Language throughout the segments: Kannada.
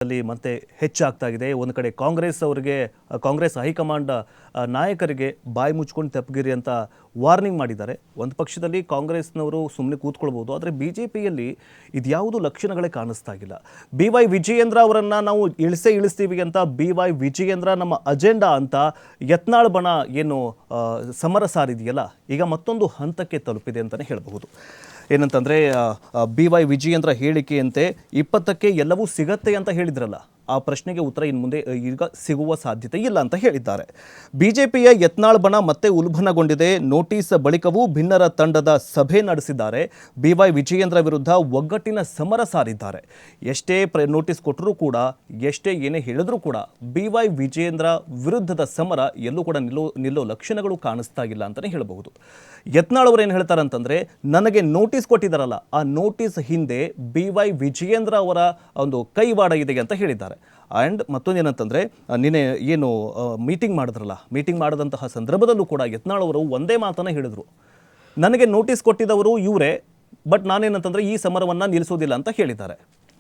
ಅಲ್ಲಿ ಮತ್ತೆ ಹೆಚ್ಚಾಗ್ತಾ ಇದೆ. ಒಂದು ಕಡೆ ಕಾಂಗ್ರೆಸ್ ಹೈಕಮಾಂಡ್ ನಾಯಕರಿಗೆ ಬಾಯಿ ಮುಚ್ಕೊಂಡು ತೆಪ್ಪಗಿರಿ ಅಂತ ವಾರ್ನಿಂಗ್ ಮಾಡಿದ್ದಾರೆ. ಒಂದು ಪಕ್ಷದಲ್ಲಿ ಕಾಂಗ್ರೆಸ್ನವರು ಸುಮ್ಮನೆ ಕೂತ್ಕೊಳ್ಬೋದು, ಆದರೆ ಬಿಜೆಪಿಯಲ್ಲಿ ಇದ್ಯಾವುದು ಲಕ್ಷಣಗಳೇ ಕಾಣಿಸ್ತಾ ಇಲ್ಲ. BY ವಿಜಯೇಂದ್ರ ಅವರನ್ನು ನಾವು ಇಳಿಸ್ತೀವಿ ಅಂತ BY ವಿಜಯೇಂದ್ರ ನಮ್ಮ ಅಜೆಂಡಾ ಅಂತ ಯತ್ನಾಳ್ ಬಣ ಏನು ಸಮರ ಸಾರಿದೆಯಲ್ಲ, ಈಗ ಮತ್ತೊಂದು ಹಂತಕ್ಕೆ ತಲುಪಿದೆ ಅಂತಲೇ ಹೇಳಬಹುದು. ಏನಂತಂದರೆ BY ವಿಜಯೇಂದ್ರ ಹೇಳಿಕೆಯಂತೆ 20ಕ್ಕೆ ಎಲ್ಲವೂ ಸಿಗತ್ತೆ ಅಂತ ಹೇಳಿದ್ರಲ್ಲ, ಆ ಪ್ರಶ್ನೆಗೆ ಉತ್ತರ ಇನ್ನು ಮುಂದೆ ಈಗ ಸಿಗುವ ಸಾಧ್ಯತೆ ಇಲ್ಲ ಅಂತ ಹೇಳಿದ್ದಾರೆ. ಬಿಜೆಪಿಯ ಯತ್ನಾಳ್ ಬಣ ಮತ್ತೆ ಉಲ್ಬಣಗೊಂಡಿದೆ. ನೋಟಿಸ್ ಬಳಿಕವೂ ಭಿನ್ನರ ತಂಡದ ಸಭೆ ನಡೆಸಿದ್ದಾರೆ. BY ವಿಜಯೇಂದ್ರ ವಿರುದ್ಧ ಒಗ್ಗಟ್ಟಿನ ಸಮರ ಸಾರಿದ್ದಾರೆ. ಎಷ್ಟೇ ನೋಟಿಸ್ ಕೊಟ್ಟರೂ ಕೂಡ, ಎಷ್ಟೇ ಏನೇ ಹೇಳಿದ್ರೂ ಕೂಡ BY ವಿಜಯೇಂದ್ರ ವಿರುದ್ಧದ ಸಮರ ಎಲ್ಲೂ ಕೂಡ ನಿಲ್ಲೋ ಲಕ್ಷಣಗಳು ಕಾಣಿಸ್ತಾ ಇಲ್ಲ ಅಂತಲೇ ಹೇಳಬಹುದು. ಯತ್ನಾಳ್ ಅವರು ಏನು ಹೇಳ್ತಾರೆ ಅಂತಂದರೆ, ನನಗೆ ನೋಟಿಸ್ ಕೊಟ್ಟಿದ್ದಾರಲ್ಲ, ಆ ನೋಟಿಸ್ ಹಿಂದೆ BY ವಿಜಯೇಂದ್ರ ಅವರ ಒಂದು ಕೈವಾಡ ಇದೆ ಅಂತ ಹೇಳಿದ್ದಾರೆ. ಆ್ಯಂಡ್ ಮತ್ತೊಂದೇನಂತಂದರೆ, ನಿನ್ನೆ ಏನು ಮೀಟಿಂಗ್ ಮಾಡಿದಂತಹ ಸಂದರ್ಭದಲ್ಲೂ ಕೂಡ ಯತ್ನಾಳ್ ಅವರು ಒಂದೇ ಮಾತನ್ನು ಹೇಳಿದರು, ನನಗೆ ನೋಟಿಸ್ ಕೊಟ್ಟಿದ್ದವರು ಇವರೇ, ಬಟ್ ನಾನೇನಂತಂದರೆ ಈ ಸಮರವನ್ನು ನಿಲ್ಲಿಸೋದಿಲ್ಲ ಅಂತ ಹೇಳಿದ್ದಾರೆ.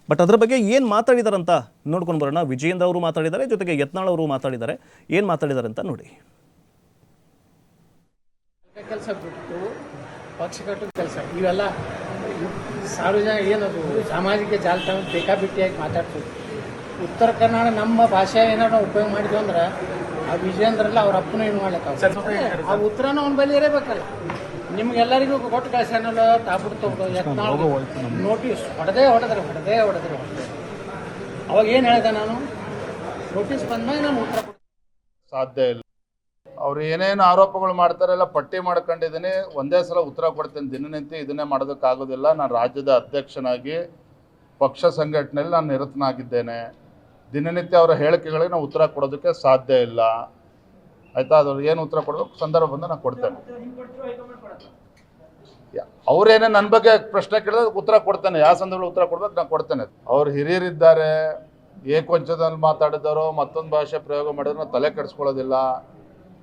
ಬಟ್ ಅದರ ಬಗ್ಗೆ ಏನು ಮಾತಾಡಿದ್ದಾರೆ ಅಂತ ನೋಡ್ಕೊಂಡು ಬರೋಣ. ವಿಜಯೇಂದ್ರ ಅವರು ಮಾತಾಡಿದ್ದಾರೆ, ಜೊತೆಗೆ ಯತ್ನಾಳ್ ಅವರು ಮಾತಾಡಿದ್ದಾರೆ. ಏನು ಮಾತಾಡಿದ್ದಾರೆ ಅಂತ ನೋಡಿ. ಕೆಲಸ ಬಿಟ್ಟು ಪಕ್ಷ ಕಟ್ಟೋದು ಕೆಲಸ ಇವೆಲ್ಲ ಸಾರ್ವಜನಿಕ ಏನದು ಸಾಮಾಜಿಕ ಜಾಲತಾಣ ಬೇಕಾಬಿಟ್ಟಿಯಾಗಿ ಮಾತಾಡ್ತೀವಿ. ಉತ್ತರ ಕನ್ನಡ ನಮ್ಮ ಭಾಷೆ ಏನಾರು ನಾವು ಉಪಯೋಗ ಮಾಡಿದ್ವಿ ಅಂದ್ರೆ ಆ ವಿಜಯೇಂದ್ರಲ್ಲ ಅವ್ರ ಅಪ್ಪನ ಏನು ಮಾಡ್ಲಿಕ್ಕೆ ಆ ಉತ್ತರನ ಅವ್ನ ಬಳಿ ಇರಬೇಕಲ್ಲ. ನಿಮ್ಗೆಲ್ಲರಿಗೂ ಕೊಟ್ಟು ಕಳ್ಸನಲ್ಲ ತಾಬಿಡ್ತವ್ರು ಯತ್ನಾಳ್ ನೋಟಿಸ್ ಹೊಡೆದೇ ಅವಾಗ ಏನು ಹೇಳಿದೆ ನಾನು, ನೋಟಿಸ್ ಬಂದ್ಮೇಲೆ ನಾನು ಉತ್ತರ ಸಾಧ್ಯ ಇಲ್ಲ. ಅವ್ರು ಏನೇನು ಆರೋಪಗಳು ಮಾಡ್ತಾರೆಲ್ಲ ಪಟ್ಟಿ ಮಾಡ್ಕೊಂಡಿದ್ದೀನಿ, ಒಂದೇ ಸಲ ಉತ್ತರ ಕೊಡ್ತೇನೆ. ದಿನನಿತ್ಯ ಇದನ್ನೇ ಮಾಡೋದಕ್ಕಾಗೋದಿಲ್ಲ. ನಾನು ರಾಜ್ಯದ ಅಧ್ಯಕ್ಷನಾಗಿ ಪಕ್ಷ ಸಂಘಟನೆಯಲ್ಲಿ ನಾನು ನಿರತನಾಗಿದ್ದೇನೆ. ದಿನನಿತ್ಯ ಅವರ ಹೇಳಿಕೆಗಳಿಗೆ ನಾವು ಉತ್ತರ ಕೊಡೋದಕ್ಕೆ ಸಾಧ್ಯ ಇಲ್ಲ. ಆಯಿತಾ? ಅದ್ರ ಏನು ಉತ್ತರ ಕೊಡಬೇಕು ಸಂದರ್ಭ ಬಂದು ನಾನು ಕೊಡ್ತೇನೆ. ಅವರೇನೇ ನನ್ನ ಬಗ್ಗೆ ಪ್ರಶ್ನೆ ಕೇಳಿದ್ರೆ ಉತ್ತರ ಕೊಡ್ತೇನೆ. ಯಾವ ಸಂದರ್ಭದಲ್ಲಿ ಉತ್ತರ ಕೊಡ್ಬೇಕು ನಾನು ಕೊಡ್ತೇನೆ. ಅವ್ರು ಹಿರಿಯರಿದ್ದಾರೆ, ಏಕವಚನದಲ್ಲಿ ಮಾತಾಡಿದವರು ಮತ್ತೊಂದು ಭಾಷೆ ಪ್ರಯೋಗ ಮಾಡಿದ್ರು ನಾವು ತಲೆ ಕೆಡಿಸ್ಕೊಳ್ಳೋದಿಲ್ಲ.